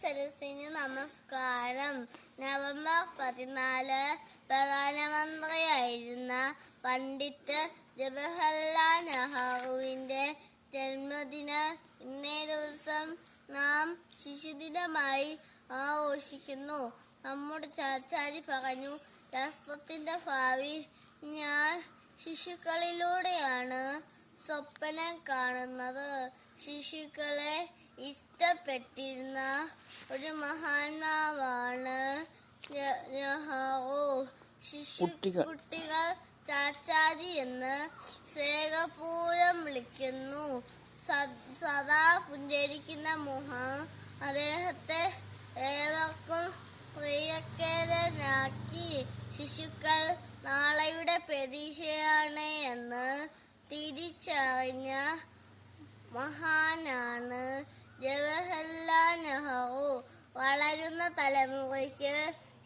സദസ്സിന് നമസ്കാരം. നവംബർ 14 പ്രധാനമന്ത്രിയായിരുന്ന പണ്ഡിറ്റ് ജവഹർലാൽ നെഹ്റുവിന്റെ ജന്മദിനം. ഇന്നേ ദിവസം നാം ശിശുദിനമായി ആഘോഷിക്കുന്നു. നമ്മുടെ ചാച്ചാരി പറഞ്ഞു, രാഷ്ട്രത്തിന്റെ ഭാവി ഞാൻ ശിശുക്കളിലൂടെയാണ് സ്വപ്നം കാണുന്നത്. ശിശുക്കളെ ഇഷ്ടപ്പെട്ടിരുന്ന ഒരു മഹാത്മാവാണ് നെഹ്റു. കുട്ടികൾ ചാച്ചാരി എന്ന് സ്നേഹപൂർവ്വം വിളിക്കുന്നു. സദാ പുഞ്ചിരിക്കുന്ന മുഖം അദ്ദേഹത്തെ ഏവർക്കും പ്രിയങ്കരനാക്കി. ശിശുക്കൾ നാളെയുടെ പ്രതീക്ഷയാണ് എന്ന് തിരിച്ചറിഞ്ഞ മഹാനാണ് ജവഹർലാൽ നെഹ്റു. വളരുന്ന തലമുറയ്ക്ക്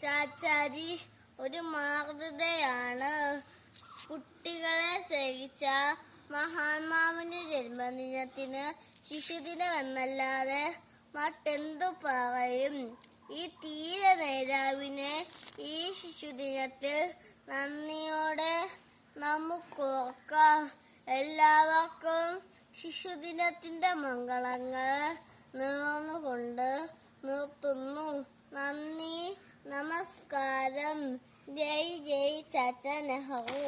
ചാച്ചാരി ഒരു മാതൃകയാണ്. കുട്ടികളെ സ്നേഹിച്ച മഹാത്മാവിന്റെ ജന്മദിനത്തിന് ശിശുദിനം എന്നല്ലാതെ മറ്റെന്തു പറയും? ഈ തീര നേതാവിനെ ഈ ശിശുദിനത്തിൽ നന്ദിയോടെ നമുക്കോർക്കാം. എല്ലാവർക്കും ശിശുദിനത്തിന്റെ മംഗളങ്ങൾ നേർന്നുകൊണ്ട് നിർത്തുന്നു. നന്ദി, നമസ്കാരം. ജയ് ജയ് ചാച്ച നെഹ്റു.